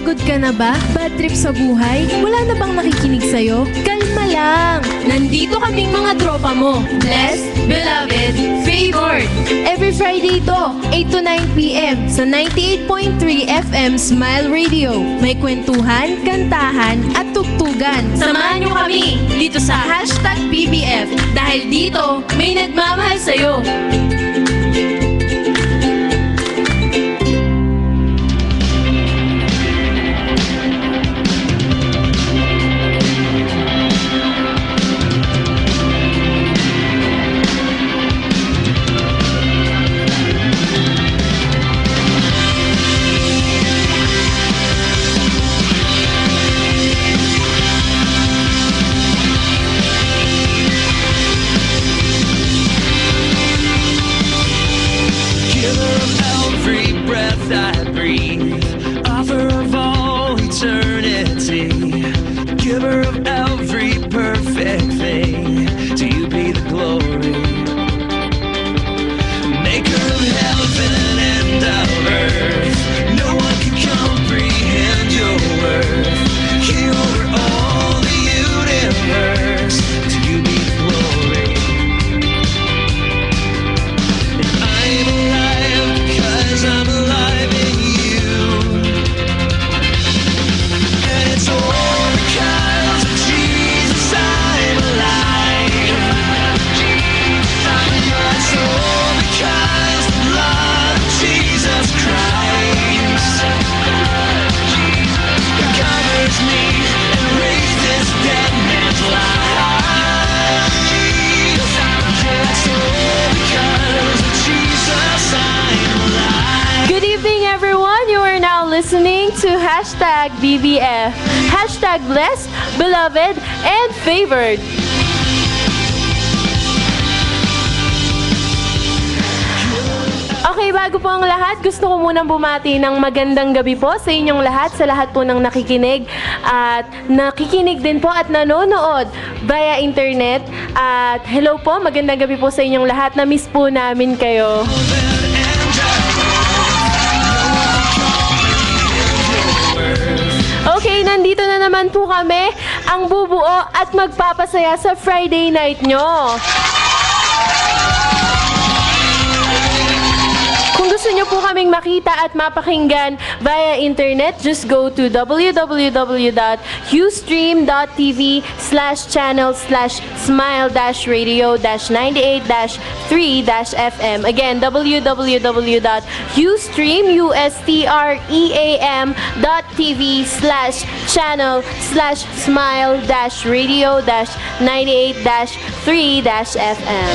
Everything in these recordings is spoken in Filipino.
Pagod ka na ba? Bad trip sa buhay? Wala na bang nakikinig sa'yo? Kalma lang! Nandito kaming mga tropa mo. Blessed, beloved, favored. Every Friday to, 8 to 9 p.m. sa 98.3 FM Smile Radio. May kwentuhan, kantahan, at tugtugan. Samahan nyo kami dito sa #BBF dahil dito may nagmamahal sa'yo. Listening to #BBF, #blessed, beloved, and favored. Okay, bago po ang lahat, gusto ko munang bumati ng magandang gabi po sa inyong lahat, sa lahat po ng nakikinig at nakikinig din po at nanonood via internet. At hello po, magandang gabi po sa inyong lahat. Na-miss po namin kayo. Okay, nandito na naman po kami, ang bubuo at magpapasaya sa Friday night nyo. Kung gusto nyo po kaming makita at mapakinggan via internet, just go to www.ustream.tv/channel/smile-radio-98-3-FM. Again, www.ustream.tv/channel/smile-radio-98-3-FM.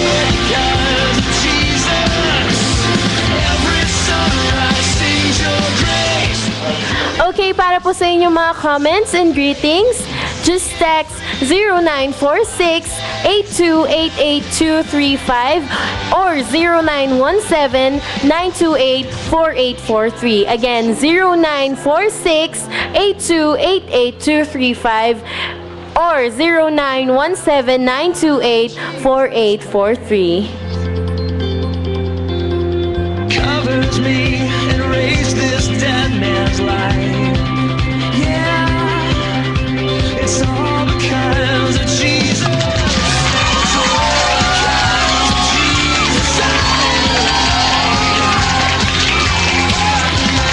Okay, para po sa inyong mga comments and greetings, just text 0946-8288235 or 0917-928-4843. Again, 0946-8288235 or 0917-928-4843. Covers me and raised this dead man's life. Yeah, it's all because of Jesus. It's all because of Jesus I'm alive.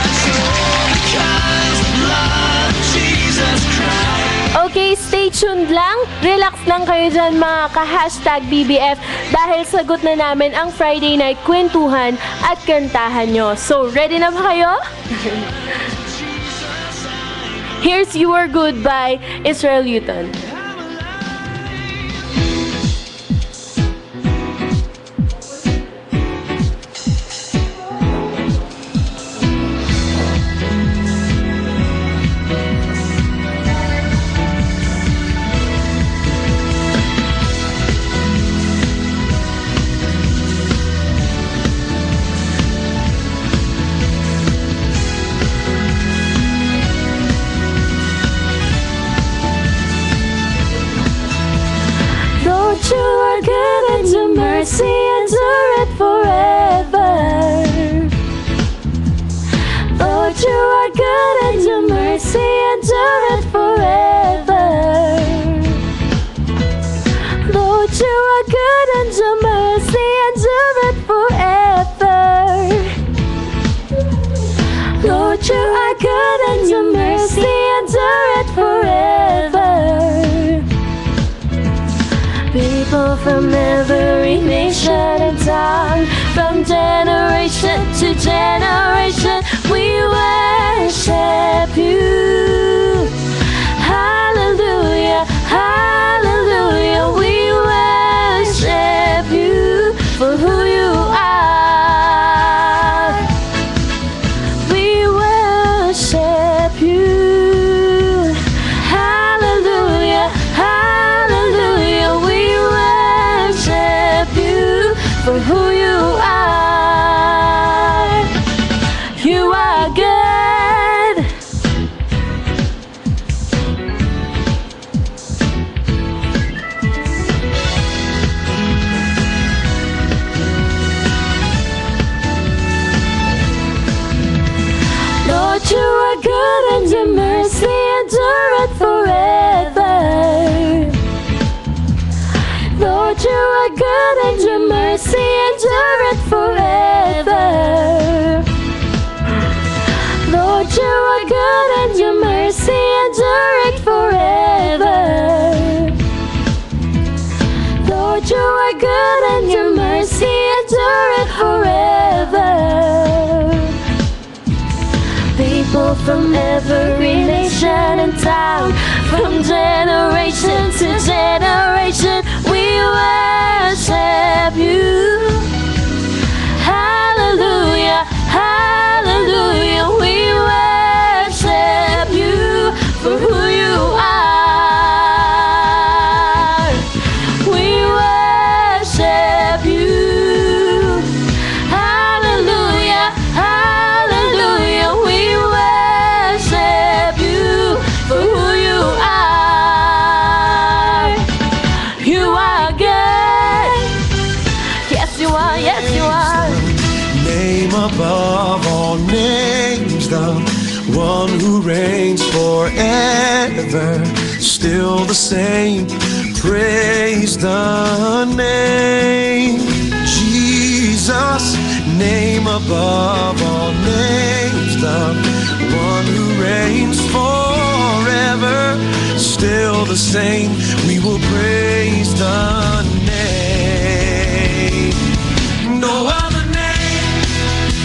It's all because of blood of Jesus Christ. Okay, stay tuned lang. Relax lang kayo dyan mga ka-BBF dahil sagot na namin ang Friday night kwentuhan at kantahan nyo. So, ready na ba kayo? Here's You Are Good by Israel Houghton. Mercy endureth forever. Lord, you are good and your mercy Lord, you are good and your mercy endureth forever. Lord, you are good and your mercy endureth forever. People from every nation and tongue, from generation to generation, we worship you. Hallelujah, hallelujah, we worship you for who you are. We worship you. Hallelujah, hallelujah, we worship you for who you are. You are good. Lord, you are good and your mercy endureth forever. Lord, you are good and your mercy endureth forever. Lord, you are good and your mercy endureth forever. Lord, you are good and your mercy endureth forever. People from every nation and tongue, from generation to generation, we worship you. Hallelujah, hallelujah, we worship you for who you are. We worship you. Hallelujah, hallelujah, we worship you for who you are. You are good. Yes, you are, yes, you are. Name above all names, the one who reigns forever, still the same. Praise the name Jesus. Name above all names, the one who reigns forever, still the same. We will praise the name. No other name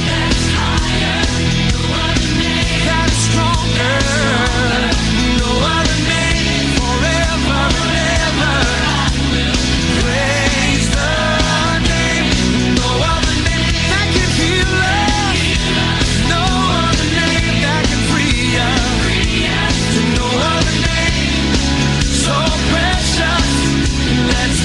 that's higher, no other name that's stronger, no other name forever and ever. Praise the name. No other name that can heal us, no other name that can free us, no other name so precious. Let's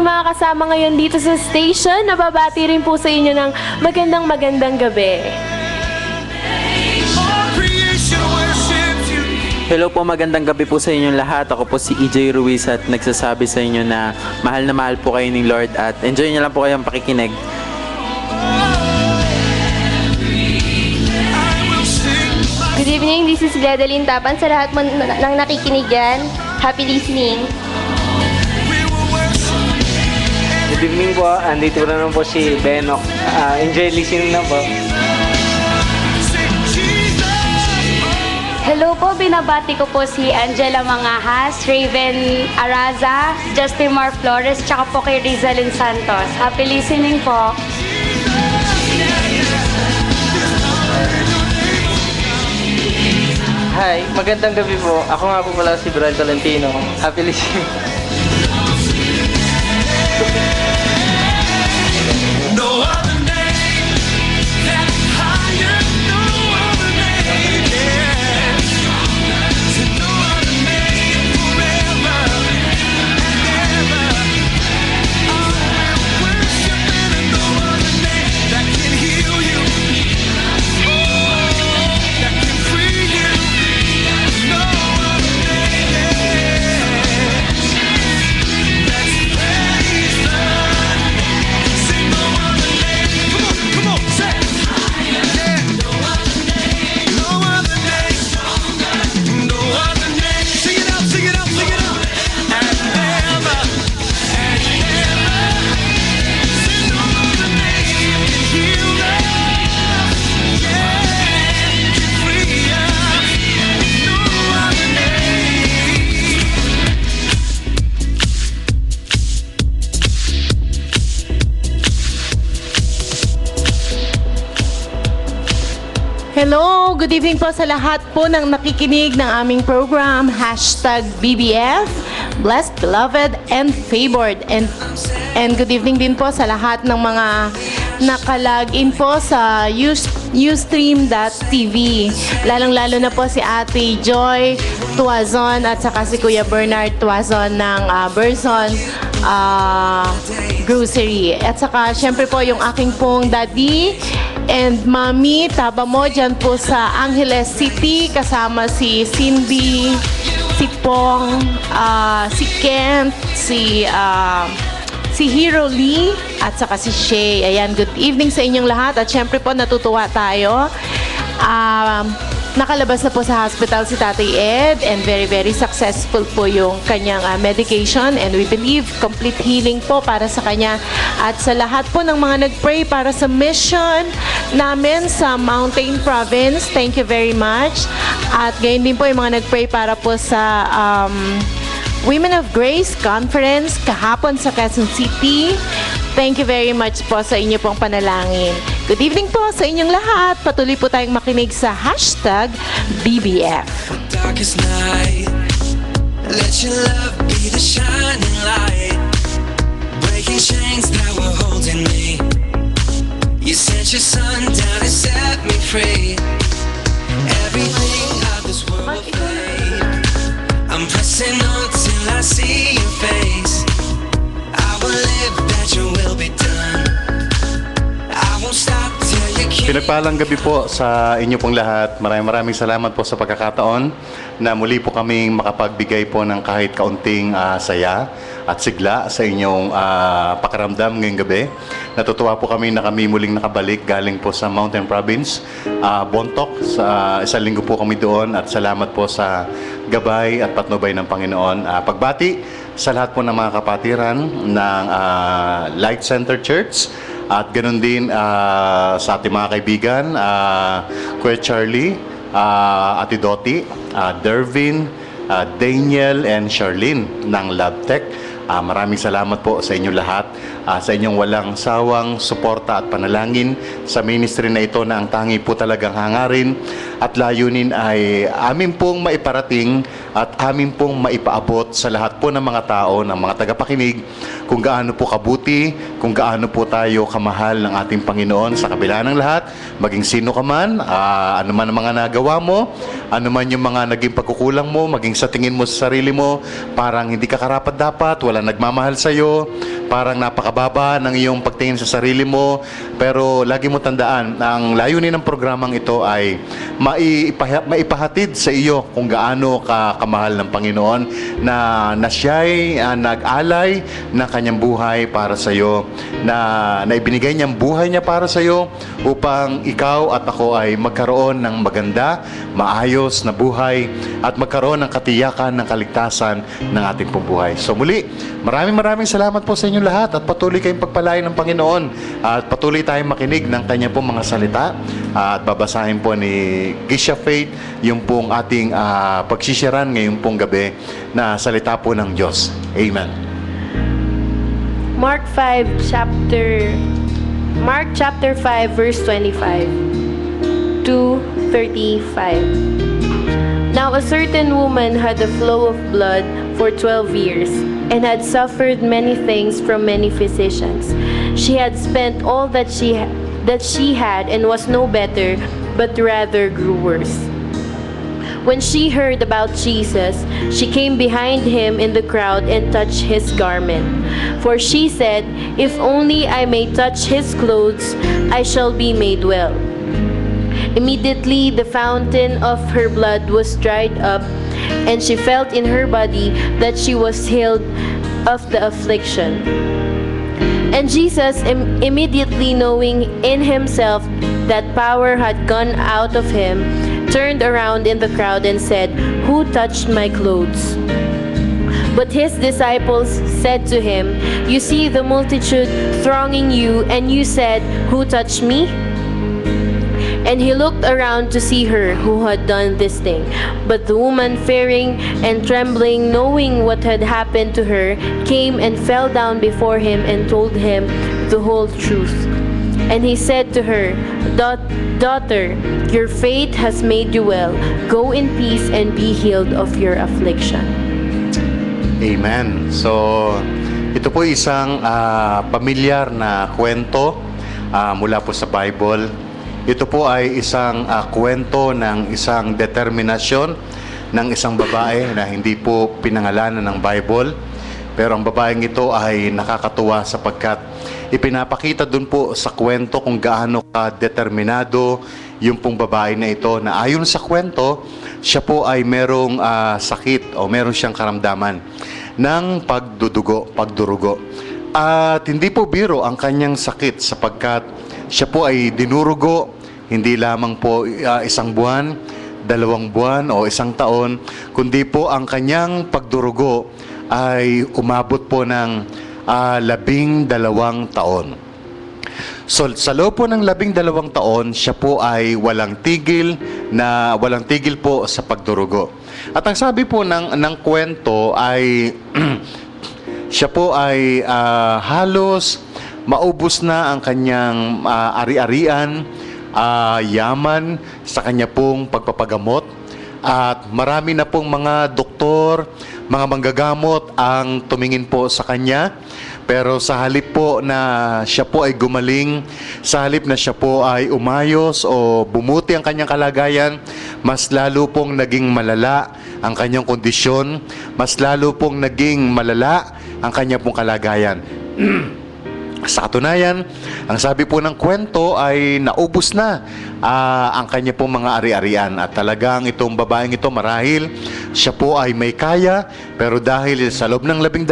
mga kasama ngayon dito sa station. Nababati rin po sa inyo ng magandang gabi. All creation worships you. Hello po, magandang gabi po sa inyong lahat. Ako po si EJ Ruiz at nagsasabi sa inyo na mahal po kayo ni Lord at enjoy niyo lang po kayong pakikinig. I will sing my Good evening, this is Gladalyn Tapan. Sa lahat mo ng nakikinig yan, happy listening. we will worship. Good evening po, andito na naman po si Benok. Enjoy listening na po. Sing Jesus. Hello po, binabati ko po si Angela Mangahas, Raven Araza, Justin Mar Flores, tsaka po kay Rizalyn Santos. Happy listening po. Hi, magandang gabi po. Ako nga po pala si Brad Tolentino. Happy listening. No other name that's higher. No other name, yeah. No other name forever and ever. I will worship and no other name that can heal you. Oh, that can free you. No other name, yeah. Let's praise the sing no other name. Come on, say. Yeah. No other name. No other name. No other name. Sing it out, sing it out, sing it out. And never, and never. Sing no other name can heal us. Yeah, can free us. No other name. Hello, good evening po sa lahat po ng nakikinig ng aming program, #BBF, Blessed, Beloved, and Favored. And good evening din po sa lahat ng mga nakalagin po sa Ustream.tv. Lalong-lalo na po si Ate Joy Tuazon at saka si Kuya Bernard Tuazon ng Berzon Grocery. At saka syempre po yung aking pong daddy and mami, taba mo dyan po sa Angeles City kasama si Cindy, si Pong, si Kent, si Hero Lee at saka si Shay. Ayan, good evening sa inyong lahat at syempre po natutuwa tayo. Nakalabas na po sa hospital si Tatay Ed and very successful po yung kanyang medication and we believe complete healing po para sa kanya at sa lahat po ng mga nag-pray para sa mission namin sa Mountain Province. Thank you very much. At gayon din po yung mga nag-pray para po sa Women of Grace Conference kahapon sa Quezon City. Thank you very much po sa inyo pong panalangin. Good evening po sa inyong lahat. Patuloy po tayong makinig sa #BBF. Darkest night, let your love be the shining light, breaking chains that were holding me. You sent your son down to set me free. Everything of this world will fade. I'm pressing on till I see your face. I will live that your will be done. I won't stop till you kill. Pinagpalang gabi po sa inyo pong lahat. Maraming salamat po sa pagkakataon na muli po kaming makapagbigay po ng kahit kaunting saya at sigla sa inyong pakiramdam ngayong gabi. Natutuwa po kami na kami muling nakabalik galing po sa Mountain Province, Bontoc. Isang linggo po kami doon at salamat po sa gabay at patnubay ng Panginoon. Pagbati sa lahat po ng mga kapatiran ng Light Center Church. At ganun din sa ating mga kaibigan, Kuya Charlie, Ate Doti, Dervin, Daniel, and Charlene ng LabTech. Maraming salamat po sa inyo lahat, sa inyong walang sawang suporta at panalangin sa ministry na ito na ang tangi po talagang hangarin at layunin ay amin pong maiparating at amin pong maipaabot sa lahat po ng mga tao, ng mga tagapakinig kung gaano po kabuti kung gaano po tayo kamahal ng ating Panginoon sa kabila ng lahat, maging sino ka man, ano man ang mga nagawa mo, ano man yung mga naging pagkukulang mo, maging sa tingin mo sa sarili mo, parang hindi ka karapat-dapat, wala nagmamahal sa'yo, parang napakababa ng iyong pagtingin sa sarili mo, pero lagi mo tandaan, ang layunin ng programang ito ay maipahatid sa iyo kung gaano ka kamahal ng Panginoon na siya'y nag-alay ng kanyang buhay para sa iyo, na ibinigay niyang buhay niya para sa iyo upang ikaw at ako ay magkaroon ng maganda, maayos na buhay at magkaroon ng katiyakan ng kaligtasan ng ating pong buhay. So muli, maraming salamat po sa inyong lahat at patuloy kayong pagpalain ng Panginoon at patuloy tayong makinig ng kanya pong mga salita at babasahin po ni Gisha Faith yung pong ating pagsisyaran ngayong pong gabi na salita po ng Diyos. Amen. Mark chapter 5 verse 25 to 35. Now a certain woman had a flow of blood for 12 years and had suffered many things from many physicians. She had spent all that she had and was no better, but rather grew worse. When she heard about Jesus, she came behind him in the crowd and touched his garment. For she said, "If only I may touch his clothes, I shall be made well." Immediately the fountain of her blood was dried up, and she felt in her body that she was healed of the affliction. And Jesus, immediately knowing in himself that power had gone out of him, turned around in the crowd and said, "Who touched my clothes?" But his disciples said to him, "You see the multitude thronging you, and you said, 'Who touched me?'" And he looked around to see her who had done this thing. But the woman, fearing and trembling, knowing what had happened to her, came and fell down before him and told him the whole truth. And he said to her, "Daughter, your faith has made you well. Go in peace and be healed of your affliction." Amen. So, ito po isang pamilyar na kwento mula po sa Bible. Ito po ay isang kwento ng isang determinasyon ng isang babae na hindi po pinangalanan ng Bible. Pero ang babaeng ito ay nakakatuwa sapagkat ipinapakita dun po sa kwento kung gaano ka-determinado yung pong babae na ito, na ayon sa kwento, siya po ay merong sakit o meron siyang karamdaman ng pagdurugo. At hindi po biro ang kanyang sakit sapagkat siya po ay dinurugo, hindi lamang po isang buwan, 2 buwan o isang taon, kundi po ang kanyang pagdurugo ay umabot po ng 12 taon. So sa loob po ng 12 taon, siya po ay walang tigil po sa pagdurugo. At ang sabi po ng kwento ay siya po ay halos maubos na ang kanyang ari-arian, yaman sa kanya pong pagpapagamot. At marami na pong mga doktor, mga manggagamot ang tumingin po sa kanya. Pero sa halip po na siya po ay gumaling, sa halip na siya po ay umayos o bumuti ang kanyang kalagayan, mas lalo pong naging malala ang kanyang kondisyon, mas lalo pong naging malala ang kanyang pong kalagayan. Sa katunayan, ang sabi po ng kwento ay naubos na ang kanya pong mga ari-arian. At talagang itong babaeng ito marahil siya po ay may kaya, pero dahil sa loob ng 12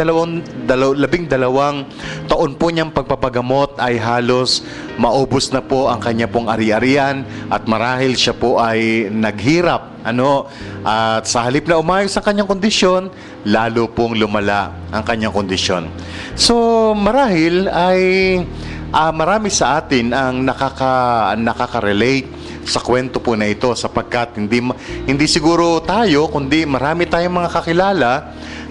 taon po niyang pagpapagamot ay halos maubos na po ang kanya pong ari-arian at marahil siya po ay naghirap. At sa halip na umayos ang kanyang kondisyon, lalo pong lumala ang kanyang kondisyon. So marahil ay marami sa atin ang nakaka-relate sa kwento po na ito sapagkat hindi siguro tayo kundi marami tayong mga kakilala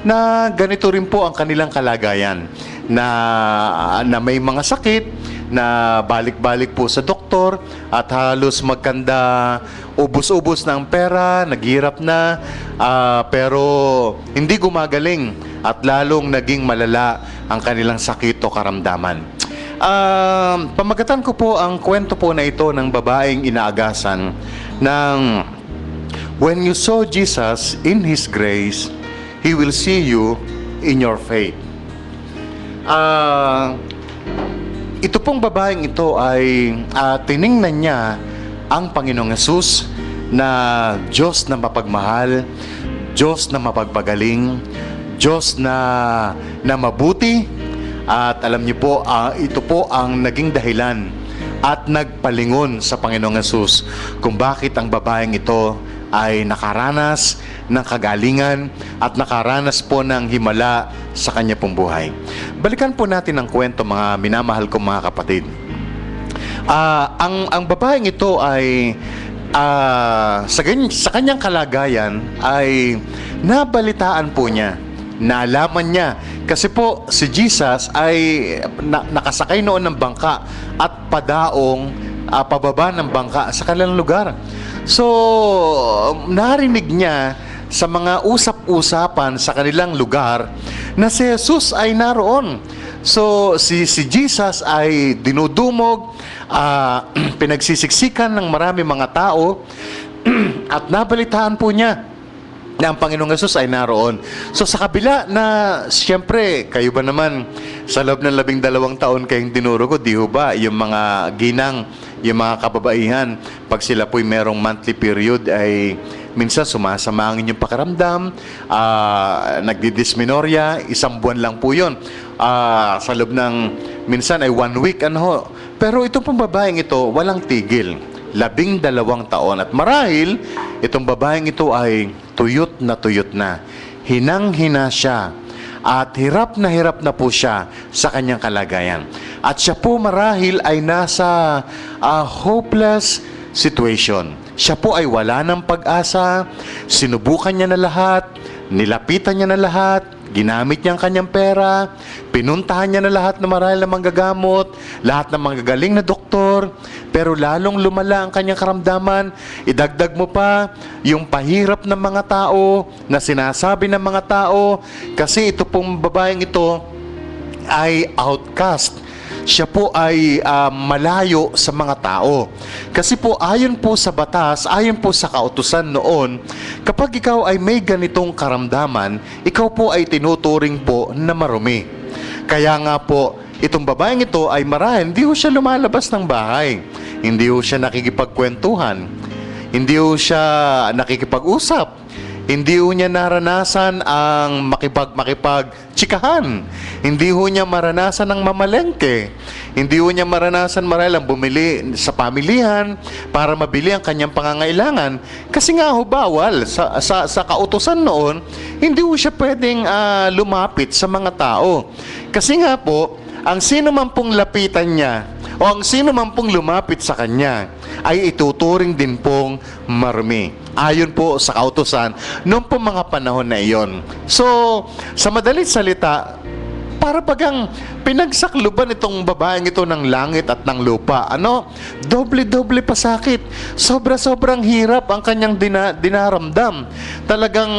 na ganito rin po ang kanilang kalagayan, na may mga sakit, na balik-balik po sa doktor at halos magkanda, ubos-ubos na ang pera, naghirap na, pero hindi gumagaling at lalong naging malala ang kanilang sakit o karamdaman. pamagatan ko po ang kwento po na ito ng babaeng inaagasan ng when you saw Jesus in His grace, He will see you in your faith. Ito pong babaeng ito ay tiningnan niya ang Panginoong Hesus na Diyos na mapagmahal, Diyos na mapagpagaling, Diyos na mabuti. At alam niyo po, ito po ang naging dahilan at nagpalingon sa Panginoong Hesus kung bakit ang babaeng ito ay nakaranas ng kagalingan at nakaranas po ng himala sa kanya pong buhay. Balikan po natin ang kwento, mga minamahal kong mga kapatid. Ang babaeng ito ay sa kanyang kalagayan ay nabalitaan po niya, naalaman niya. Kasi po si Jesus ay nakasakay noon ng bangka at padaong pababa ng bangka sa kanilang lugar. So, narinig niya sa mga usap-usapan sa kanilang lugar na si Jesus ay naroon. So, si Jesus ay dinudumog, pinagsisiksikan ng marami mga tao at nabalitaan po niya na ang Panginoong Hesus ay naroon. So sa kabila na, siyempre, kayo ba naman, sa loob ng 12 taon kayong dinuro ko, di ho ba, yung mga ginang, yung mga kababaihan, pag sila po'y merong monthly period, ay minsan sumasama ang inyong pakaramdam, nagdidismenorrhea, 1 buwan lang po yun. Sa loob ng, minsan ay 1 week, Pero itong pong babaeng ito, walang tigil. 12 taon. At marahil, itong babaeng ito ay tuyot na. Hinang-hina siya. At hirap na po siya sa kanyang kalagayan. At siya po marahil ay nasa hopeless situation. Siya po ay wala ng pag-asa. Sinubukan niya na lahat. Nilapitan niya na lahat. Ginamit niya ang kanyang pera. Pinuntahan niya na lahat ng marahil na manggagamot. Lahat ng manggagaling na doktor. Pero lalong lumala ang kanyang karamdaman. Idagdag mo pa yung pahirap ng mga tao na sinasabi ng mga tao. Kasi ito pong babaeng ito ay outcast. Siya po ay malayo sa mga tao. Kasi po ayon po sa batas, ayon po sa kautusan noon, kapag ikaw ay may ganitong karamdaman, ikaw po ay tinuturing po na marumi. Kaya nga po, itong babaeng ito ay marahil hindi ho siya lumalabas ng bahay. Hindi ho siya nakikipagkwentuhan. Hindi ho siya nakikipag-usap. Hindi ho niya naranasan ang makipag-tsikahan. Hindi ho niya maranasan ang mamalengke. Hindi ho niya maranasan marahil ang bumili sa pamilihan para mabili ang kanyang pangangailangan. Kasi nga ho bawal. Sa kautusan noon, hindi ho siya pwedeng lumapit sa mga tao. Kasi nga po, ang sino man pong lapitan niya o ang sino man pong lumapit sa kanya ay ituturing din pong marumi. Ayon po sa kautusan noong po mga panahon na iyon. So, sa madalit salita, para bagang pinagsakluban itong babaeng ito ng langit at ng lupa. Doble-doble pa sakit. Sobra-sobrang hirap ang kanyang dinaramdam. Talagang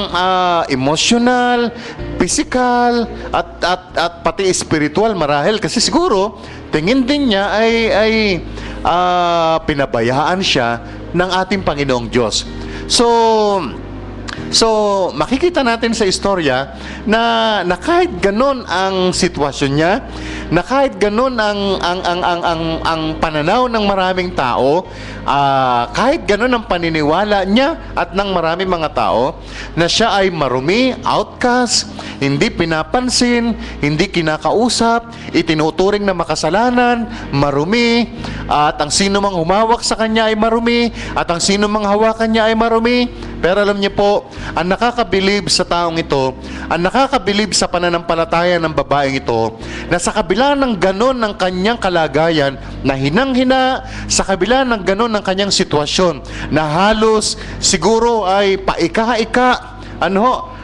emotional, physical, at pati spiritual marahil. Kasi siguro, tingin din niya ay pinabayaan siya ng ating Panginoong Diyos. So, makikita natin sa istorya na kahit ganon ang sitwasyon niya, na kahit ganon ang pananaw ng maraming tao, kahit ganon ang paniniwala niya at ng maraming mga tao, na siya ay marumi, outcast, hindi pinapansin, hindi kinakausap, itinuturing na makasalanan, marumi, at ang sino mang humawak sa kanya ay marumi, at ang sino mang hawakan niya ay marumi. Pero alam niyo po, ang nakakabilib sa taong ito, ang nakakabilib sa pananampalataya ng babaeng ito, na sa kabila ng ganon ng kanyang kalagayan, na hinang-hina, sa kabila ng ganon ng kanyang sitwasyon, na halos siguro ay paika-ika,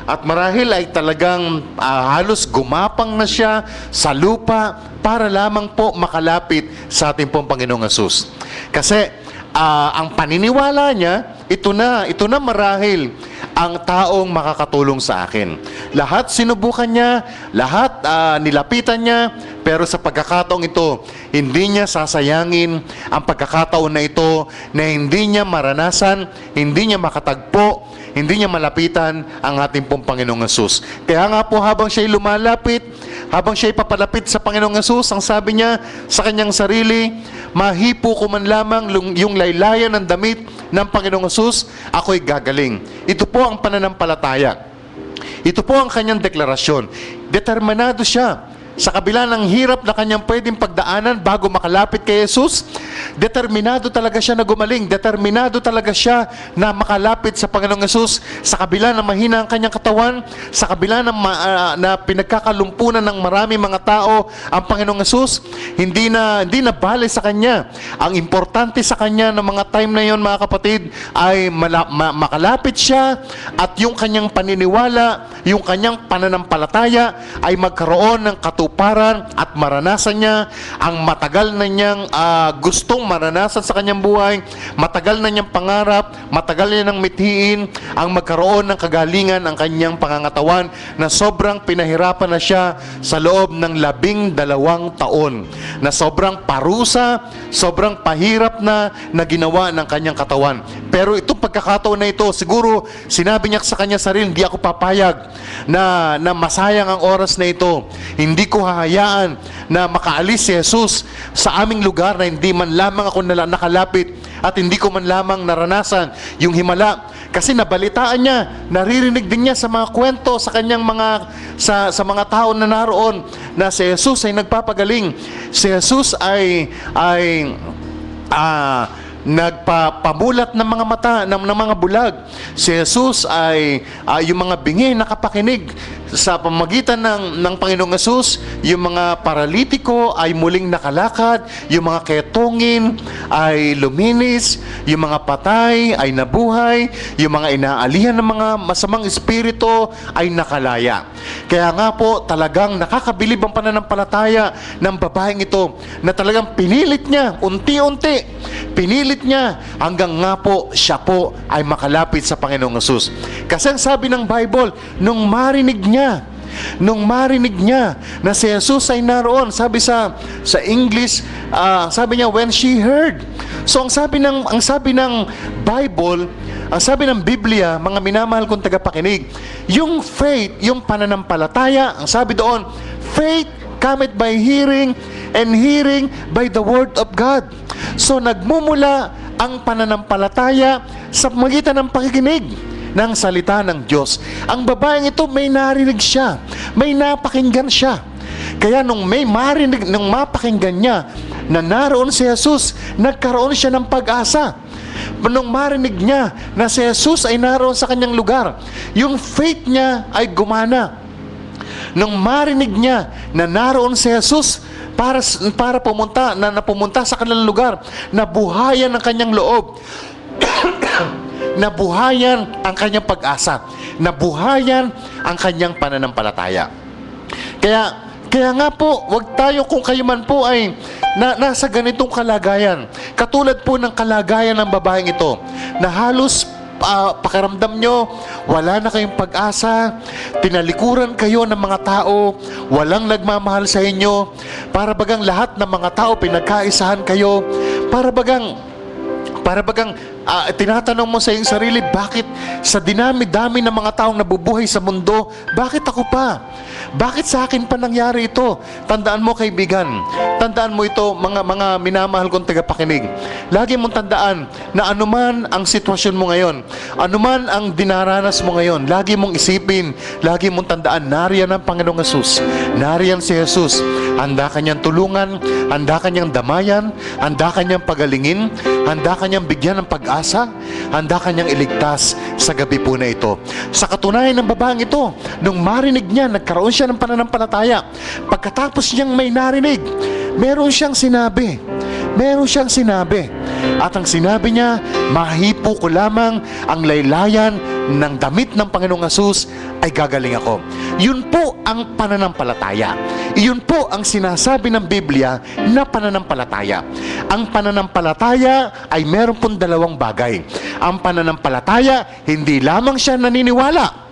at marahil ay talagang halos gumapang na siya sa lupa para lamang po makalapit sa ating pong Panginoong Hesus. Kasi ang paniniwala niya, ito na marahil ang taong makakatulong sa akin. Lahat sinubukan niya, lahat nilapitan niya, Pero sa pagkakataong ito, hindi niya sasayangin ang pagkakataon na ito na hindi niya maranasan, hindi niya makatagpo, hindi niya malapitan ang ating pong Panginoong Hesus. Kaya nga po habang siya'y lumalapit, habang siya'y papalapit sa Panginoong Hesus, ang sabi niya sa kanyang sarili, mahipo ko man lamang yung laylayan ng damit ng Panginoong Hesus, ako'y gagaling. Ito po ang pananampalataya. Ito po ang kanyang deklarasyon. Determinado siya. Sa kabila ng hirap na kanyang pwedeng pagdaanan bago makalapit kay Jesus, determinado talaga siya na gumaling. Determinado talaga siya na makalapit sa Panginoong Jesus. Sa kabila ng mahina ang kanyang katawan, sa kabila ng na pinagkakalumpunan ng marami mga tao ang Panginoong Jesus, hindi na bale sa kanya. Ang importante sa kanya ng mga time na yon, mga kapatid, ay makalapit siya at yung kanyang paniniwala, yung kanyang pananampalataya ay magkaroon ng katuparan at maranasan niya ang matagal na niyang gustong maranasan sa kanyang buhay, matagal na niyang pangarap, matagal niya nang mithiin ang magkaroon ng kagalingan ang kanyang pangangatawan na sobrang pinahirapan na siya sa loob ng 12 taon, na sobrang parusa, sobrang pahirap na ginawa ng kanyang katawan. Pero itong pagkakataon na ito, siguro sinabi niya sa kanya sarili, hindi ako papayag na masayang ang oras na ito. Hindi ko hahayaan na makaalis si Jesus sa aming lugar na hindi man lamang ako nakalapit at hindi ko man lamang naranasan yung himala. Kasi nabalitaan niya, naririnig din niya sa mga kwento sa kanyang sa mga tao na naroon na si Jesus ay nagpapagaling. Si Jesus ay nagpapamulat ng mga mata, ng mga bulag. Si Jesus ay yung mga bingi nakapakinig sa pamagitan ng Panginoong Hesus. Yung mga paralitiko ay muling nakalakad, yung mga ketongin ay luminis, yung mga patay ay nabuhay, yung mga inaalihan ng mga masamang espiritu ay nakalaya. Kaya nga po, talagang nakakabilib ang pananampalataya ng babaeng ito na talagang pinilit niya, unti-unti, pinilit niya hanggang nga po siya po ay makalapit sa Panginoong Hesus. Kasi ang sabi ng Bible, nung marinig niya na si Jesus ay naroon, sabi sa English, sabi niya, when she heard. So ang sabi ng Bible, ang sabi ng Biblia, mga minamahal kong tagapakinig, yung faith, yung pananampalataya, ang sabi doon, faith cometh by hearing, and hearing by the word of God. So nagmumula ang pananampalataya sa magitan ng pakikinig ng salita ng Diyos. Ang babaeng ito, may narinig siya, may napakinggan siya. Kaya nung mapakinggan niya na naroon si Jesus, nagkaroon siya ng pag-asa. Nung marinig niya na si Jesus ay naroon sa kanyang lugar, yung faith niya ay gumana. Nung marinig niya na naroon si Jesus para pumunta sa kanilang lugar, nabuhayan ang kanyang loob. Nabuhayan ang kanyang pag-asa, nabuhayan ang kanyang pananampalataya. Kaya nga po, wag tayo kung kayo man po ay nasa ganitong kalagayan, katulad po ng kalagayan ng babaeng ito, na halos pakiramdam nyo, wala na kayong pag-asa, tinalikuran kayo ng mga tao, walang nagmamahal sa inyo, para bagang lahat ng mga tao pinagkaisahan kayo, para bagang tinatanong mo sa iyong sarili, bakit sa dinami-dami ng mga taong nabubuhay sa mundo, bakit ako pa? Bakit sa akin pa nangyari ito? Tandaan mo, kaibigan, tandaan mo ito, mga minamahal kong tagapakinig. Lagi mong tandaan na anuman ang sitwasyon mo ngayon, anuman ang dinaranas mo ngayon, lagi mong isipin, lagi mong tandaan, nariyan ang Panginoong Hesus, nariyan si Jesus. Handa kanyang tulungan, handa kanyang damayan, handa kanyang pagalingin, handa kanyang bigyan ng pag-asa, handa kanyang iligtas sa gabi po na ito. Sa katunayan ng babaeng ito, nung marinig niya, nagkaroon siya ng pananampalataya. Pagkatapos niyang may narinig, meron siyang sinabi. At ang sinabi niya, mahipo ko lamang ang laylayan ng damit ng Panginoong Hesus, ay gagaling ako. Yun po ang pananampalataya. Iyon po ang sinasabi ng Biblia na pananampalataya. Ang pananampalataya ay meron pong dalawang bagay. Ang pananampalataya, hindi lamang siya naniniwala.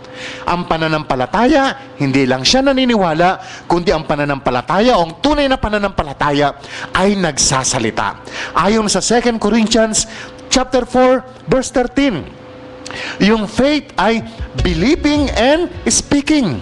Ang pananampalataya, hindi lang siya naniniwala, kundi ang pananampalataya o ang tunay na pananampalataya ay nagsasalita. Ayon sa 2 Corinthians chapter 4, verse 13, yung faith ay believing and speaking.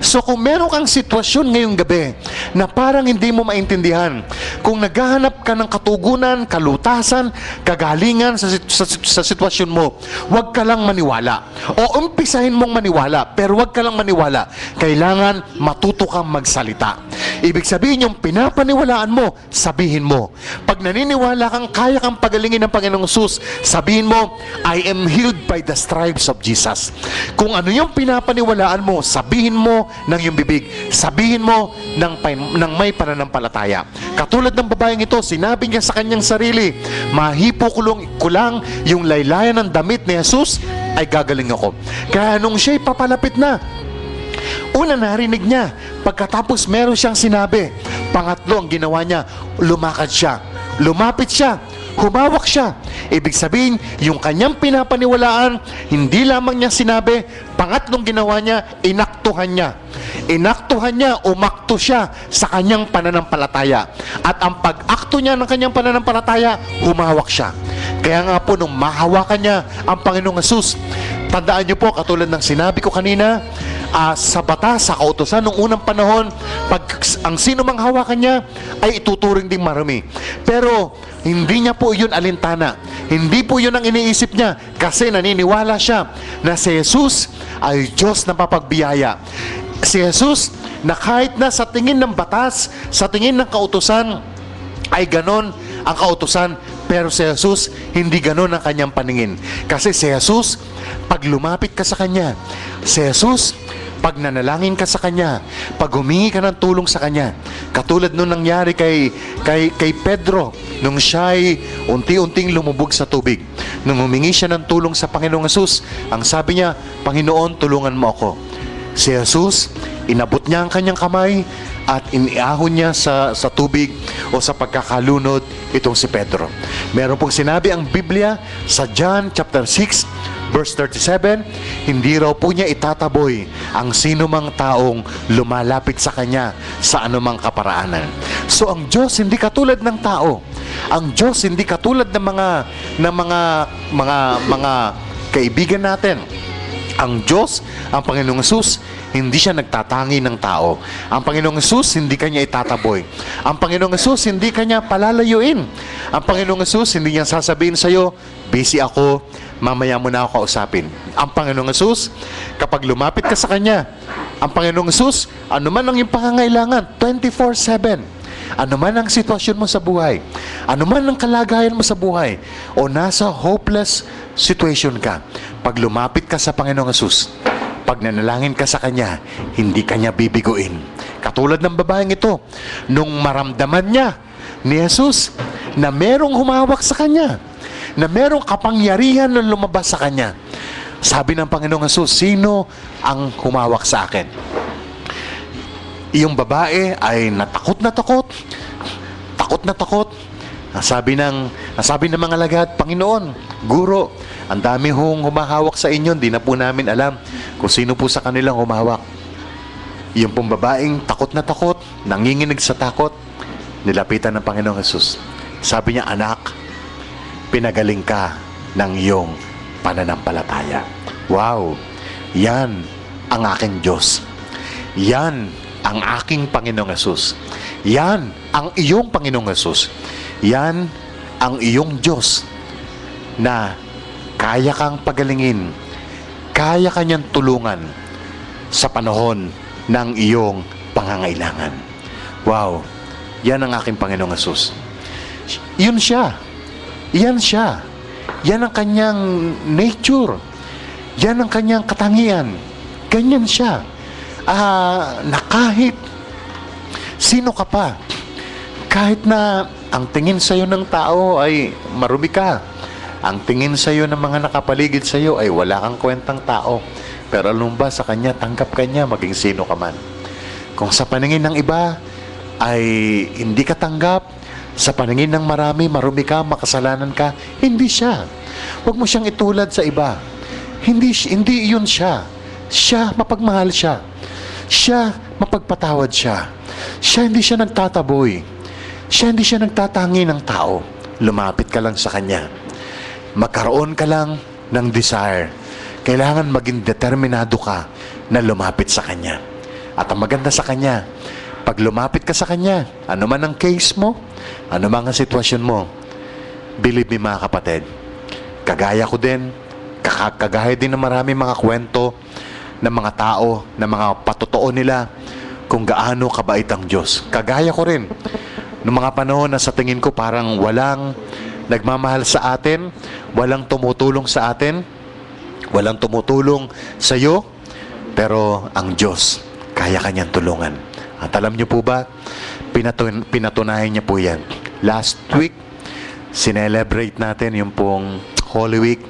So kung meron kang sitwasyon ngayong gabi na parang hindi mo maintindihan, kung naghahanap ka ng katugunan, kalutasan, kagalingan sa sitwasyon mo, huwag ka lang maniwala. O umpisahin mong maniwala, pero huwag ka lang maniwala. Kailangan matuto kang magsalita. Ibig sabihin, yung pinapaniwalaan mo, sabihin mo. Pag naniniwala kang kaya kang pagalingin ng Panginoong Hesus, sabihin mo, I am healed by the stripes of Jesus. Kung ano yung pinapaniwalaan mo, sabihin mo ng iyong bibig. Sabihin mo ng may pananampalataya. Katulad ng babaeng ito, sinabi niya sa kanyang sarili, mahipo ko lang yung laylayan ng damit ni Jesus, ay gagaling ako. Kaya nung siya'y papalapit na, una narinig niya, pagkatapos meron siyang sinabi. Pangatlo, ang ginawa niya, lumakad siya. Lumapit siya. Humawak siya. Ibig sabihin, yung kanyang pinapaniwalaan, hindi lamang niya sinabi, pangatlong ginawa niya, inaktuhan niya. Inaktuhan niya, umakto siya sa kanyang pananampalataya. At ang pag-akto niya ng kanyang pananampalataya, humawak siya. Kaya nga po, nung mahawakan niya ang Panginoong Hesus, tandaan niyo po, katulad ng sinabi ko kanina, sa batas, sa kautusan, nung unang panahon, pag ang sino mang hawakan niya, ay ituturing ding marami. Pero, hindi niya po yun alintana. Hindi po yun ang iniisip niya kasi naniniwala siya na si Jesus ay Diyos na papagbiyaya. Si Jesus na kahit na sa tingin ng batas, sa tingin ng kautusan, ay ganon ang kautusan, pero si Jesus, hindi ganon ang kanyang paningin. Kasi si Jesus, pag lumapit ka sa Kanya, si Jesus, pag nanalangin ka sa Kanya, pag humingi ka ng tulong sa Kanya, katulad nung nangyari kay Pedro, nung siya'y unti-unting lumubog sa tubig, nung humingi siya ng tulong sa Panginoong Hesus, ang sabi niya, Panginoon, tulungan mo ako. Si Jesus, inabot niya ang kanyang kamay at iniahon niya sa tubig o sa pagkakalunod itong si Pedro. Meron pong sinabi ang Biblia sa John chapter 6, verse 37, hindi raw po niya itataboy ang sino mang taong lumalapit sa Kanya sa anumang kaparaanan. So ang Diyos hindi katulad ng tao. Ang Diyos hindi katulad ng mga kaibigan natin. Ang Diyos, ang Panginoong Hesus, hindi siya nagtatangi ng tao. Ang Panginoong Hesus, hindi kanya itataboy. Ang Panginoong Hesus, hindi kanya palalayuin. Ang Panginoong Hesus, hindi niya sasabihin sa'yo, busy ako, mamaya mo na ako kausapin. Ang Panginoong Hesus, kapag lumapit ka sa Kanya, ang Panginoong Hesus, ano man ang iyong pangangailangan, 24/7. Ano man ang sitwasyon mo sa buhay, ano man ang kalagayan mo sa buhay, o nasa hopeless situation ka, pag lumapit ka sa Panginoong Hesus, pag nanalangin ka sa Kanya, hindi Kanya bibiguin. Katulad ng babaeng ito, nung maramdaman niya ni Jesus na merong humawak sa Kanya, na merong kapangyarihan na lumabas sa Kanya, sabi ng Panginoong Hesus, sino ang humawak sa akin? Iyong babae ay natakot na takot. Sabi ng mga lagad, Panginoon, Guro, ang dami hong humahawak sa inyo, di na po namin alam kung sino po sa kanilang humawak. Yung pong babaeng takot na takot, nanginginig sa takot, nilapitan ng Panginoong Hesus. Sabi niya, anak, pinagaling ka ng iyong pananampalataya. Wow! Yan ang aking Diyos. Yan ang aking Panginoong Hesus. Yan ang iyong Panginoong Hesus. Yan ang iyong Diyos na kaya kang pagalingin, kaya kanyang tulungan sa panahon ng iyong pangangailangan. Wow! Yan ang aking Panginoong Hesus. Yun siya. Yan siya. Yan ang kanyang nature. Yan ang kanyang katangian. Ganyan siya. Na kahit sino ka pa, kahit na ang tingin sa'yo ng tao ay marumi ka, ang tingin sa'yo ng mga nakapaligid sa'yo ay wala kang kwentang tao, pero alam ba sa Kanya, tanggap ka niya maging sino ka man. Kung sa paningin ng iba ay hindi ka tanggap, sa paningin ng marami, marumi ka, makasalanan ka, hindi siya. Huwag mo siyang itulad sa iba. Hindi yun siya. Siya, mapagmahal siya. Siya, mapagpatawad siya. Siya, hindi siya nagtataboy. Siya, hindi siya nagtatangi ng tao. Lumapit ka lang sa Kanya. Magkaroon ka lang ng desire. Kailangan maging determinado ka na lumapit sa Kanya. At ang maganda sa Kanya, pag lumapit ka sa Kanya, ano man ang case mo, ano man ang sitwasyon mo, believe me mga kapatid, kagaya ko din, kagaya din ng marami mga kwento ng mga tao, ng mga patotoo nila kung gaano kabait ang Diyos. Kagaya ko rin, noong mga panahon na sa tingin ko parang walang nagmamahal sa atin, walang tumutulong sa atin, walang tumutulong sa iyo, pero ang Diyos, kaya Kanyang tulungan. At alam niyo po ba, pinatunayan niya po yan. Last week, sinelebrate natin yung pong Holy Week.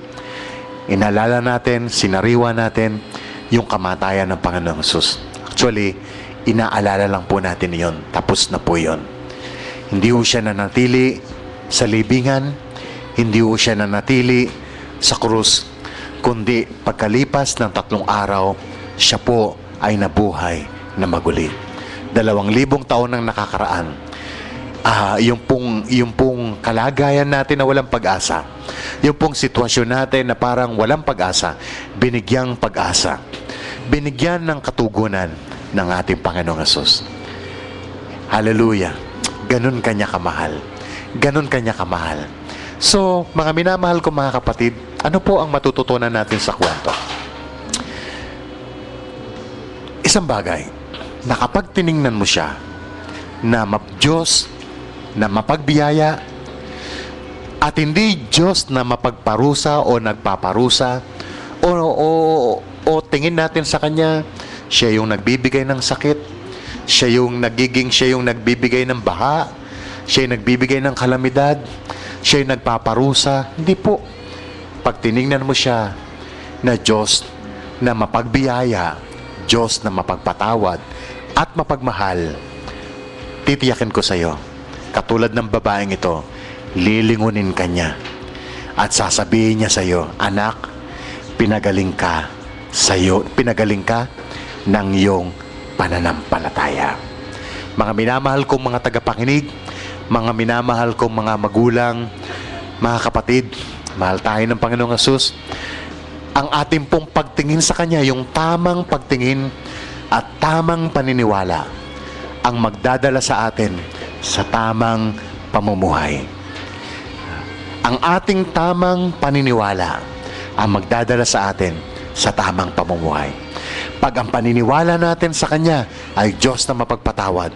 Inalala natin, sinariwa natin yung kamatayan ng Panginoong Hesus. Actually, inaalala lang po natin yon. Tapos na po yon. Hindi po siya nanatili sa libingan, hindi po siya nanatili sa krus, kundi pagkalipas ng 3 araw, siya po ay nabuhay na maguli. 2,000 taon nang nakakaraan. Yung pong kalagayan natin na walang pag-asa, yung pong sitwasyon natin na parang walang pag-asa, binigyang pag-asa, binigyan ng katugunan ng ating Panginoong Hesus. Hallelujah! Ganun Kanya kamahal. Ganun Kanya kamahal. So, mga minamahal ko mga kapatid, ano po ang matututunan natin sa kwento? Isang bagay, na kapag tiningnan mo siya, na Diyos na mapagbiyaya, at hindi Diyos na mapagparusa o nagpaparusa, o tingin natin sa Kanya, siya yung nagbibigay ng sakit, siya yung nagbibigay ng baha, siya yung nagbibigay ng kalamidad, siya yung nagpaparusa. Hindi po. Pag tiningnan mo siya na Diyos na mapagbiyaya, Diyos na mapagpatawad at mapagmahal, titiyakin ko sa iyo, katulad ng babaeng ito, lilingunin ka niya at sasabihin niya sa iyo, anak, pinagaling ka ng iyong pananampalataya. Mga minamahal kong mga tagapakinig, mga minamahal kong mga magulang, mga kapatid, mahal tayo ng Panginoong Hesus. Ang ating pong pagtingin sa Kanya, yung tamang pagtingin at tamang paniniwala, ang magdadala sa atin sa tamang pamumuhay. Ang ating tamang paniniwala ang magdadala sa atin sa tamang pamumuhay. Pag ang paniniwala natin sa Kanya ay Diyos na mapagpatawad,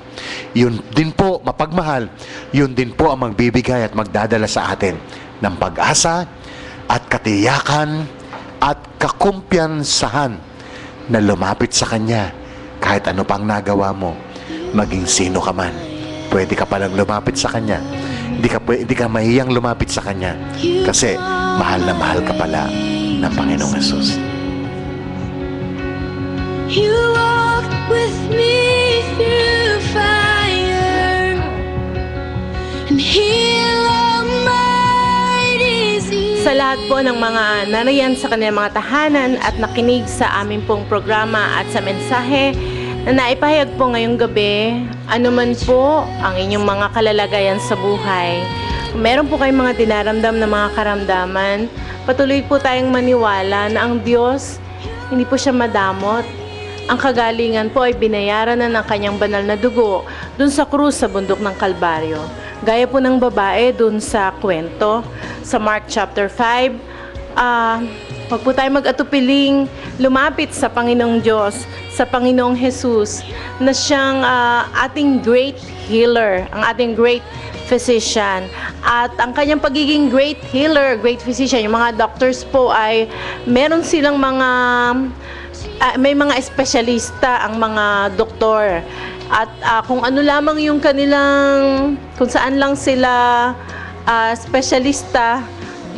yun din po, mapagmahal, yun din po ang magbibigay at magdadala sa atin ng pag-asa at katiyakan at kakumpiyansahan na lumapit sa Kanya kahit ano pang nagawa mo, maging sino ka man. Pwede ka palang lumapit sa Kanya. Hindi ka mahiyang lumapit sa Kanya kasi mahal na mahal ka pala ng Panginoong Hesus. You walk with me through fire and heal all my disease. Sa lahat po ng mga nariyan sa kanilang mga tahanan at nakinig sa aming pong programa at sa mensahe na naipahayag po ngayong gabi, anuman po ang inyong mga kalalagayan sa buhay, kung meron po kayong mga dinaramdam na mga karamdaman, patuloy po tayong maniwala na ang Diyos, hindi po siya madamot. Ang kagalingan po ay binayaran na ng Kanyang banal na dugo dun sa krus sa bundok ng Kalbaryo. Gaya po ng babae dun sa kwento sa Mark chapter 5, wag po tayo mag-atupiling lumapit sa Panginoong Diyos, sa Panginoong Hesus, na siyang ating great healer, ang ating great physician. At ang kanyang pagiging great healer, great physician, yung mga doctors po ay meron silang mga may mga espesyalista ang mga doktor. At kung ano lamang yung kanilang, kung saan lang sila espesyalista,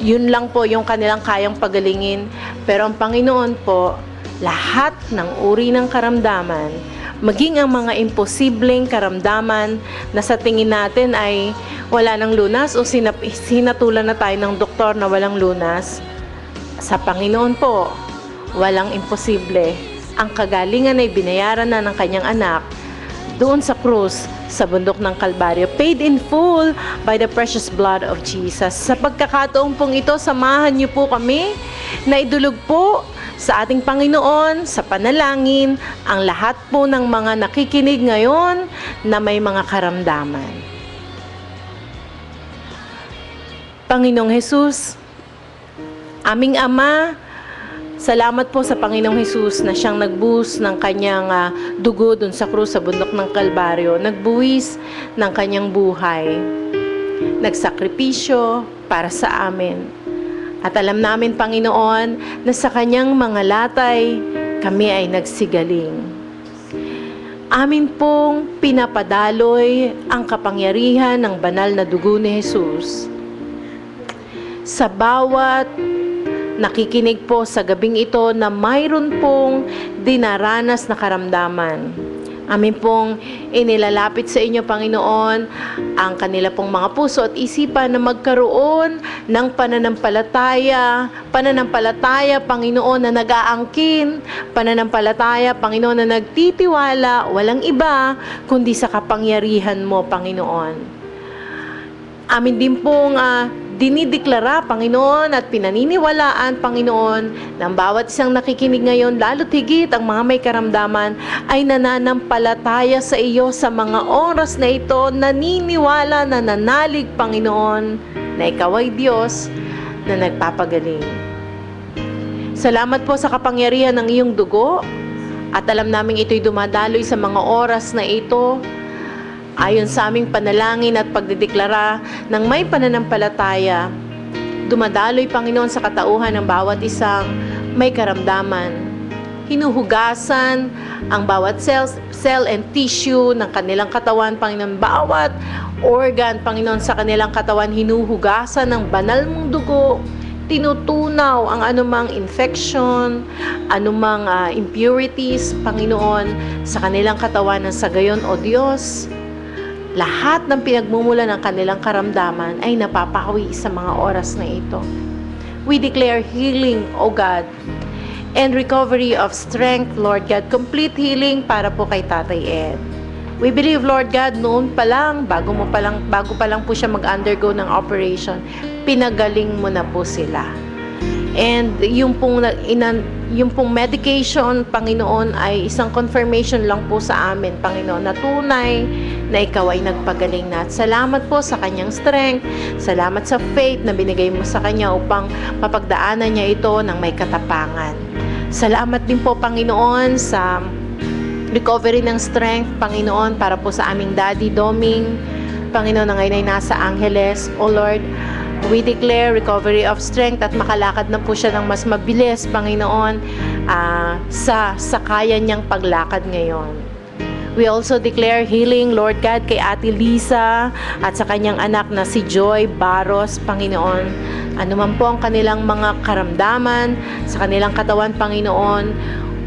yun lang po yung kanilang kayang pagalingin. Pero ang Panginoon po, lahat ng uri ng karamdaman, maging ang mga imposibleng karamdaman na sa tingin natin ay wala ng lunas o sinatulan na tayo ng doktor na walang lunas, sa Panginoon po, walang imposible. ang kagalingan ay binayaran na ng kanyang anak doon sa krus sa bundok ng Kalbaryo, paid in full by the precious blood of Jesus. Sa pagkakataon pong ito, samahan niyo po kami na idulog po sa ating Panginoon, sa panalangin, ang lahat po ng mga nakikinig ngayon na may mga karamdaman. Panginoong Jesus, aming Ama, salamat po sa Panginoong Jesus na siyang nagbuhos ng kanyang dugo dun sa krus sa bundok ng Kalbaryo, nagbuwis ng kanyang buhay, nagsakripisyo para sa amin. At alam namin, Panginoon, na sa kanyang mga latay, kami ay nagsigaling. Amin pong pinapadaloy ang kapangyarihan ng banal na dugo ni Jesus. Sa bawat nakikinig po sa gabing ito na mayroon pong dinaranas na karamdaman. Amin pong inilalapit sa inyo, Panginoon, ang kanila pong mga puso at isipan na magkaroon ng pananampalataya, Panginoon, na nag-aangkin, pananampalataya, Panginoon, na nagtitiwala, walang iba, kundi sa kapangyarihan mo, Panginoon. Amin din pong dinideklara, Panginoon, at pinaniniwalaan, Panginoon, ng bawat isang nakikinig ngayon, lalo't higit ang mga may karamdaman, ay nananampalataya sa iyo sa mga oras na ito, naniniwala, nananalig, Panginoon, na ikaw ay Diyos na nagpapagaling. Salamat po sa kapangyarihan ng iyong dugo, at alam namin ito'y dumadaloy sa mga oras na ito, ayon sa aming panalangin at pagdedeklara ng may pananampalataya, dumadaloy, Panginoon, sa katauhan ng bawat isang may karamdaman. Hinuhugasan ang bawat cell and tissue ng kanilang katawan, Panginoon. Bawat organ, Panginoon, sa kanilang katawan, hinuhugasan ng banal mong dugo. Tinutunaw ang anumang infection, anumang impurities, Panginoon, sa kanilang katawan, na sa gayon, O Diyos, lahat ng pinagmumula ng kanilang karamdaman ay napapawi sa mga oras na ito. We declare healing, O God, and recovery of strength, Lord God. Complete healing para po kay Tatay Ed. We believe, Lord God, noon pa lang, bago pa lang po siya mag-undergo ng operation, pinagaling mo na po sila. And yung pong medication, Panginoon, ay isang confirmation lang po sa amin, Panginoon, na tunay na ikaw ay nagpagaling na. At salamat po sa kanyang strength, salamat sa faith na binigay mo sa kanya upang mapagdaanan niya ito ng may katapangan. Salamat din po, Panginoon, sa recovery ng strength, Panginoon, para po sa aming Daddy Doming, Panginoon, na ngayon ay nasa Angeles. O Lord, we declare recovery of strength at makalakad na po siya ng mas mabilis, Panginoon, sa kaya niyang paglakad ngayon. We also declare healing, Lord God, kay Ate Lisa at sa kanyang anak na si Joy Barros, Panginoon. Ano man po ang kanilang mga karamdaman sa kanilang katawan, Panginoon,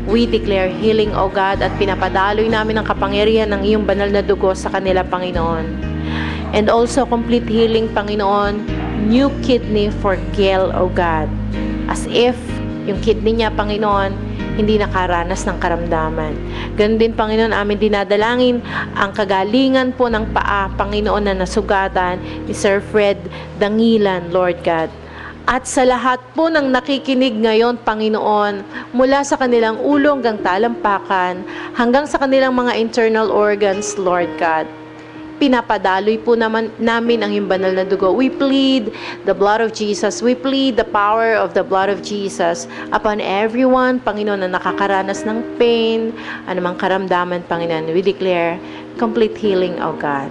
we declare healing, O God, at pinapadaloy namin ang kapangyarihan ng iyong banal na dugo sa kanila, Panginoon. And also complete healing, Panginoon, new kidney for Gail, O God. As if yung kidney niya, Panginoon, hindi nakaranas ng karamdaman. Ganun din, Panginoon, amin dinadalangin ang kagalingan po ng paa, Panginoon, na nasugatan ni Sir Fred Dangilan, Lord God. At sa lahat po ng nakikinig ngayon, Panginoon, mula sa kanilang ulo hanggang talampakan, hanggang sa kanilang mga internal organs, Lord God, pinapadaloy po namin ang iyong banal na dugo. We plead the blood of Jesus. We plead the power of the blood of Jesus upon everyone, Panginoon, na nakakaranas ng pain, anumang karamdaman, Panginoon. We declare complete healing, O God.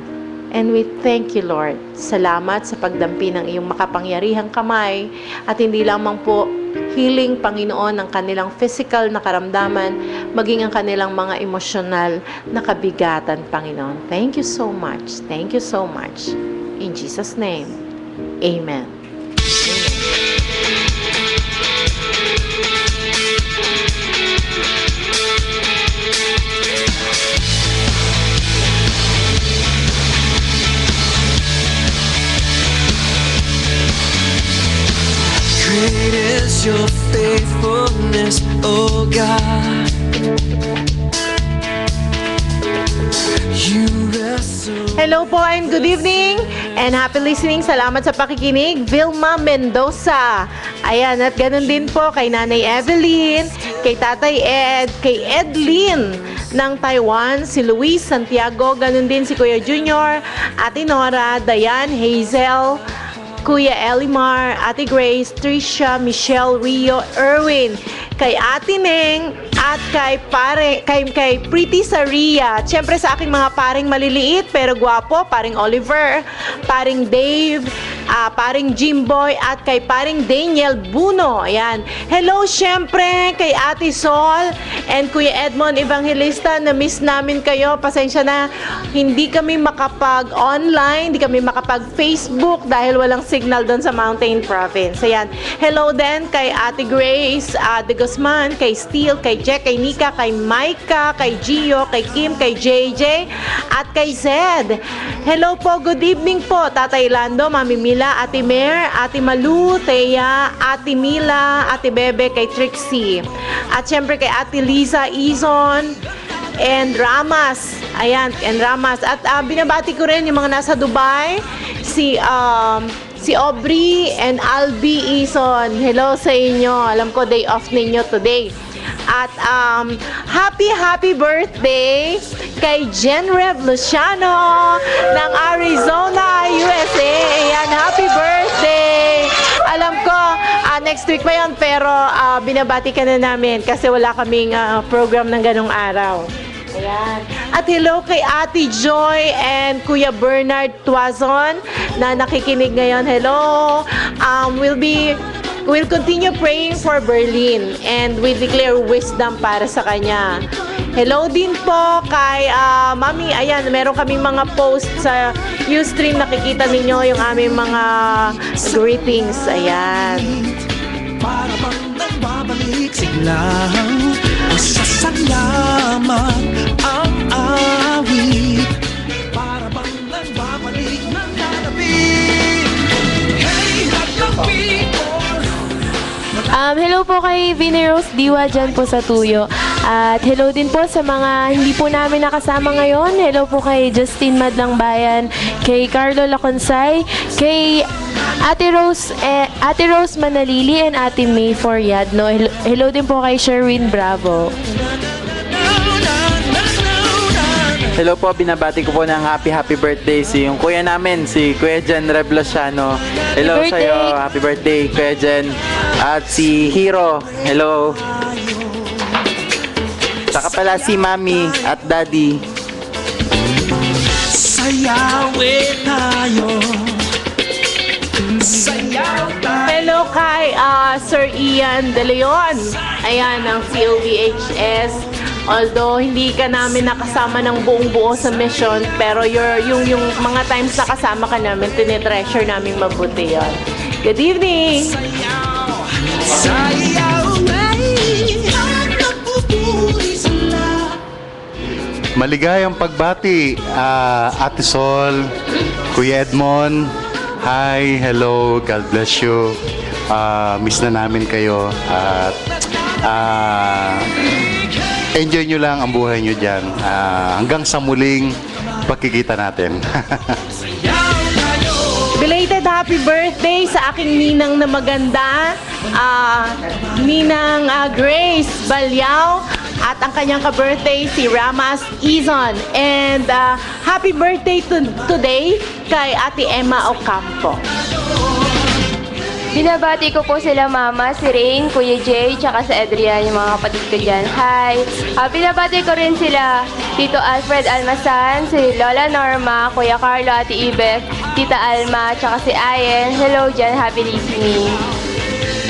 And we thank you, Lord. Salamat sa pagdampi ng iyong makapangyarihang kamay at hindi lamang po healing, Panginoon, ng kanilang physical na karamdaman, maging ang kanilang mga emosyonal na kabigatan, Panginoon. Thank you so much. Thank you so much. In Jesus' name, Amen. Great is your faithfulness, oh God. Hello po and good evening and happy listening. Salamat sa pakikinig. Vilma Mendoza. Ayan, at ganun din po kay Nanay Evelyn, kay Tatay Ed, kay Edlyn ng Taiwan, si Luis Santiago, ganun din si Kuya Junior, Ate Nora, Dayan, Hazel, Kuya Elimar, Ate Grace, Trisha, Michelle, Rio, Erwin, kay Ate Neng, at kay Pretty Saria. Siyempre sa aking mga paring maliliit pero gwapo, paring Oliver, paring Dave, paring Jimboy, at kay paring Daniel Buno. Ayan. Hello siyempre kay Ate Sol and Kuya Edmond Evangelista, na miss namin kayo. Pasensya na, hindi kami makapag-online, hindi kami makapag-Facebook dahil walang signal doon sa Mountain Province. Ayan. Hello din kay Ate Grace de Guzman, kay Steel, kay Jack, kay Nika, kay Maika, kay Gio, kay Kim, kay JJ, at kay Zed. Hello po, good evening po, Tatay Lando, Mami Mila, Ate Mer, Ate Malu, Thea, Ate Mila, Ate Bebe, kay Trixie. At syempre kay Ate Liza Izon, and Ramas. Ayan, and Ramas. At binabati ko rin yung mga nasa Dubai, si Aubrey and Albi Ison. Hello sa inyo. Alam ko day off ninyo today. At happy birthday kay Jen Rev Luciano ng Arizona, USA. Ayan, happy birthday! Alam ko, next week pa yan, pero binabati ka na namin kasi wala kaming program ng ganong araw. Ayan. At hello kay Ate Joy and Kuya Bernard Tuazon na nakikinig ngayon. Hello. We'll continue praying for Berlin and we declare wisdom para sa kanya. Hello din po kay Mami. Ayan, meron kaming mga post sa Ustream. Nakikita ninyo yung aming mga greetings. Ayan. Para bang nagbabalik siglang masasalamat ang awit. Para bang nagbabalik ng lalapit. Hey, lahat ng people. Hello po kay Vinny Rose Diwa dyan po sa Tuyo. At hello din po sa mga hindi po namin nakasama ngayon. Hello po kay Justin Madlang Bayan, kay Carlo Laconsay, kay Ate Rose Manalili and Ate May Foriad. No? Hello din po kay Sherwin Bravo. Hello po, binabati ko po ng happy birthday yung kuya namin, si Kuya Jen Reblosiano. Hello Happy sa'yo, birthday. happy birthday Kuya Jen. At si Hiro, hello. Saka pala si Mami at Daddy. Sayawin tayo. Sayaw tayo. Hello kay Sir Ian De Leon. Ayan, ng COVHS. Although hindi ka namin nakasama ng buong buo sa mission, pero yung mga times na kasama ka namin, tinitreasure namin mabuti yun. Good evening! Sayaw ay nagpupuri sila. Maligayang pagbati, Ate Sol, Kuya Edmond. Hi, hello, God bless you. Miss na namin kayo. At enjoy nyo lang ang buhay nyo dyan. Hanggang sa muling pagkikita natin. Belated happy birthday sa aking ninang na maganda, Ninang Grace Balyao, at ang kanyang ka-birthday si Ramas Izon. And happy birthday today kay Ate Emma Ocampo. Binabati ko po sila Mama, si Rain, Kuya Jay, tsaka si Adrian, yung mga kapatid ko dyan. Hi! Binabati ko rin sila Tito Alfred Almasan, si Lola Norma, Kuya Carlo, Ate Ibe, Tita Alma, tsaka si Ayen. Hello dyan, happy listening.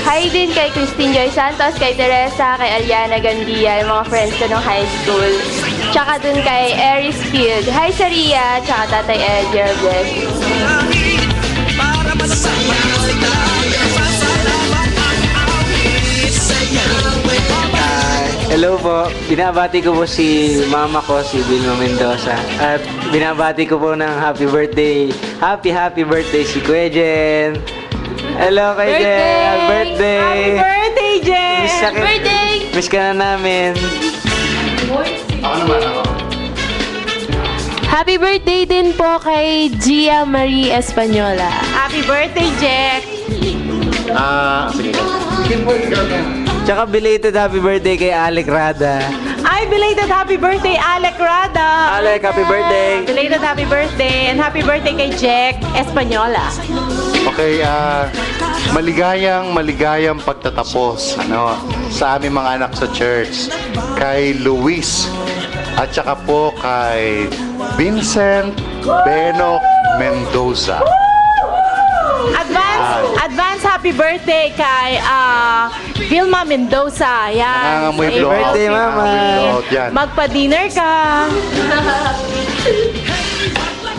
Hi din kay Christine Joy Santos, kay Teresa, kay Aliana Gandia, yung mga friends ko nung high school. Tsaka dun kay Aries Field. Hi Saria, tsaka Tatay Ed, you're blessed. Para masasama tayo. Hello po, binabati ko po si mama ko, si Vilma Mendoza. At binabati ko po ng happy birthday si Kuya Jen. Hello kay Jen, happy birthday! Happy birthday, Jen! Miss ka na namin. Happy birthday din po kay Gia Marie Española. Happy birthday, Jack! Sige. Tsaka belated happy birthday kay Alec Rada. Ay, belated happy birthday, Alec Rada! Alec, happy birthday! Belated happy birthday and happy birthday kay Jack Española. Okay, maligayang pagtatapos sa aming mga anak sa church. Kay Luis at saka po kay Vincent Benok Mendoza. Advance happy birthday kay Vilma Mendoza. Yan. Nangangamoy Happy blowout. birthday, Mama. Nangangamoy blowout, yan. Magpa-dinner ka.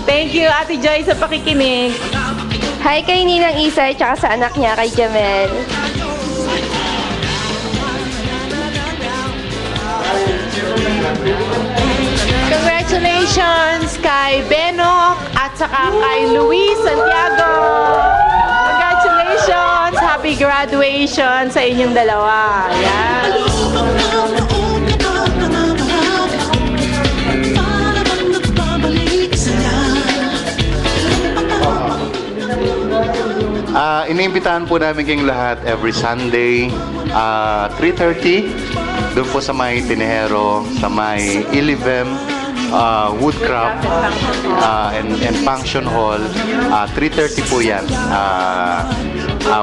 Thank you, Ate Joy, sa pakikinig. Hi kay Ninang Isay tsaka sa anak niya kay Jamel. Congratulations kay Benok at saka kay Luis Santiago. Congratulations! Happy graduation sa inyong dalawa. Yan. Iniimbitahan po namin kayong lahat every Sunday, 3:30, doon po sa may Tinejero, sa may Ilivem, Woodcraft, and Function Hall. 3:30 po yan.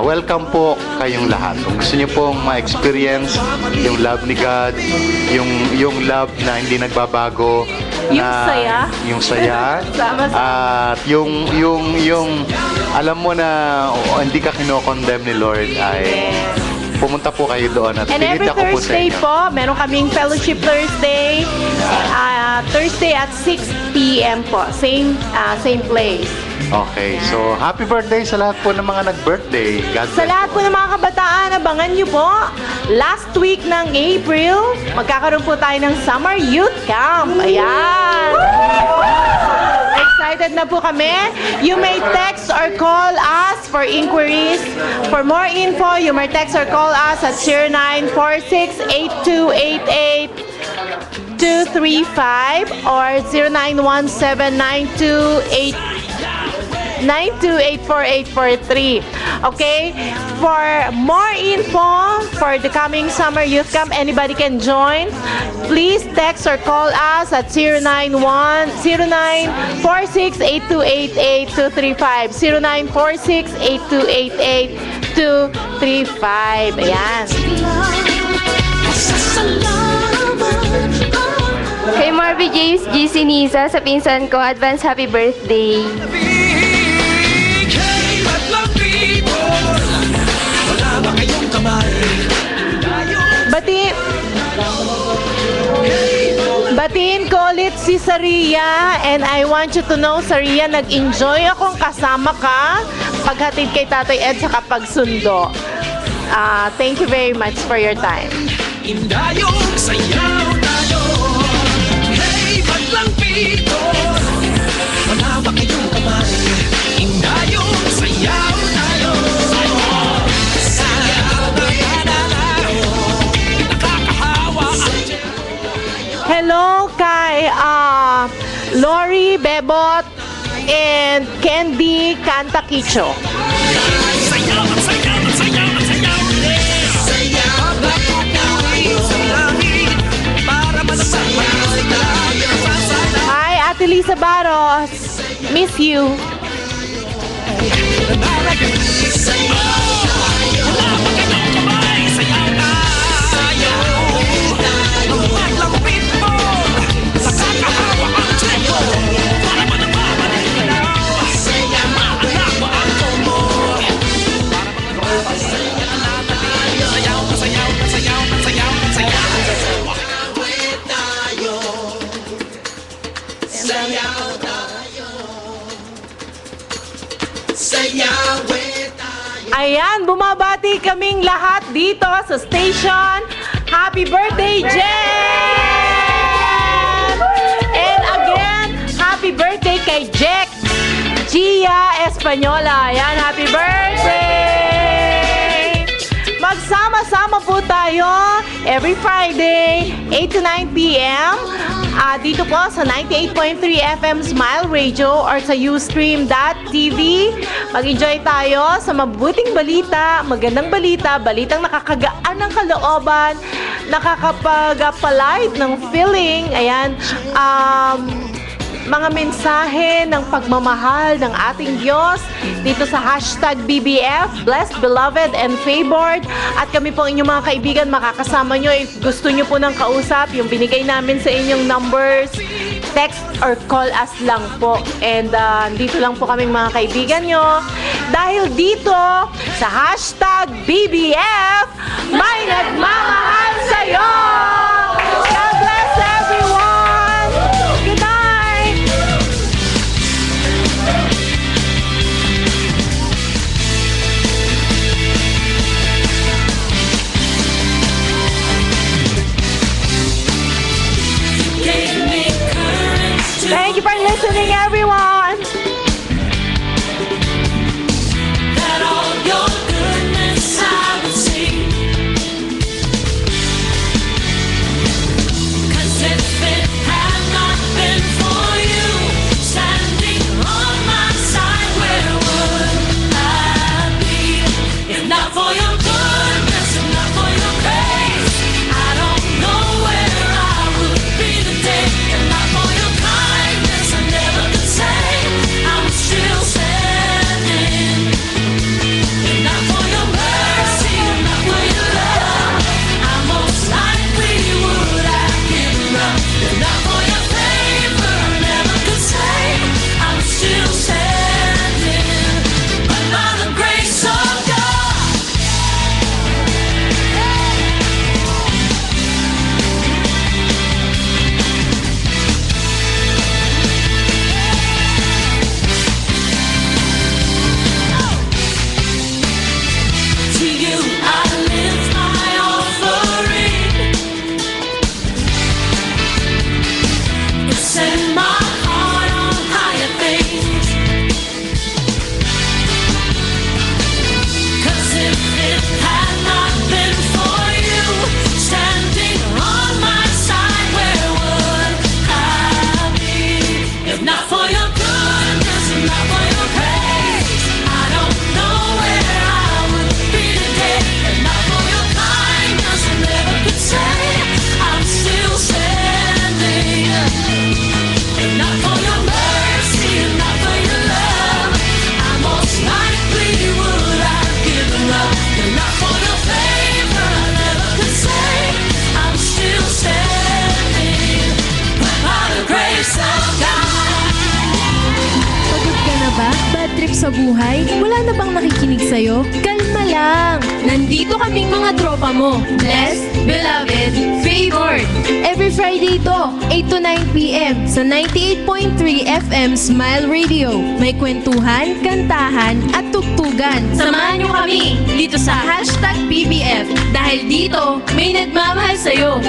Welcome po kayong lahat. Kung gusto niyo pong ma-experience yung love ni God, yung love na hindi nagbabago, Yung saya. yung saya, Sama-sama. at yung alam mo na hindi ka kinokondemn ni Lord, ay pumunta po kayo doon at And every pinita ko po sa Thursday inyo. po, meron kaming Fellowship Thursday. Thursday at 6 p.m. po. Same place. Okay, so happy birthday sa lahat po ng mga nag-birthday. God Sa bless lahat po. po ng mga kabataan, abangan nyo po. Last week ng April, magkakaroon po tayo ng Summer Youth Camp. Ayan! Excited na po kami. You may text or call us for inquiries. For more info, you may text or call us at 0946-8288-235 or 0917-928-4843. Okay? For more info for the coming Summer Youth Camp, anybody can join. Please text or call us at 0946-8288-235. 0946-8288-235. Ayan. Kay Marvy James G. Sinisa sa pinsan ko, advance happy birthday. Batiin ko ulit si Saria, and I want you to know, Saria, nag-enjoy akong kasama ka paghatid kay Tatay Ed sa kapagsundo. Thank you very much for your time. Indayong sayaw tayo. Hey, batlang pito. Wala ba kayong kamay? Indayong sayaw tayo. Sayaw tayo. Nakakahawa ang Hello kay Lori Bebot and Candy Cantaquicho. sayaw at sayaw at sayaw at sayaw. Sayaw na pagkawin sa langit para malaman ang tayo sa sana. Hi, Ate Lisa Barros. Miss you. Ayan, bumabati kaming lahat dito sa station. Happy birthday, Jen! And again, happy birthday kay Jack Gia Española. Ayan, happy birthday! Magsama-sama po tayo every Friday, 8 to 9 p.m. dito po sa 98.3 FM Smile Radio or sa Ustream.tv. Mag-enjoy tayo sa mabuting balita, magandang balita, balitang nakakagaan ng kalooban, nakakapag-polite ng feeling, ayan, mga mensahe ng pagmamahal ng ating Diyos dito sa hashtag BBF, Blessed, Beloved, and Favored. At kami po inyong mga kaibigan, makakasama nyo if gusto nyo po ng kausap, yung binigay namin sa inyong numbers, text or call us lang po. And dito lang po kaming mga kaibigan nyo. Dahil dito sa hashtag BBF, may nagmamahal sa'yo! God bless everyone! Good night! Thank you for listening, everyone. That all your goodness I would see. 'Cause if it had not been for you standing on my side, where would I be? If not for your goodness, if not for your grace, I don't know where I would be today. If not for your kindness, I never could say I'm still standing. If not for your mercy, if not for your love, I most likely would have given up. If not for your favor, I never could say I'm still standing. But by the grace of God, to you I lift my offering. Set my heart on higher things. 'Cause if it had not been for you standing on my side, where would I be? If not for your goodness, if not for your grace, I don't know where I would be today. If not for your kindness, I never could say I'm still standing. If not for your mercy, if not for your love, I most likely would have given up. If not for your favor, I never could say I'm still standing. But by the grace of God. Pagod ka na ba? Bad trip sa buhay? Wala na bang nakikinig sa'yo? Kalma lang! Nandito kaming mga tropa mo. Blessed, Beloved, Favored. Every Friday to, 8 to 9 p.m. sa 98.3 FM Smile Radio. May kwentuhan, kantahan, at tugtugan. Samahan nyo kami dito sa hashtag BBF. Dahil dito, may nagmamahal sa'yo.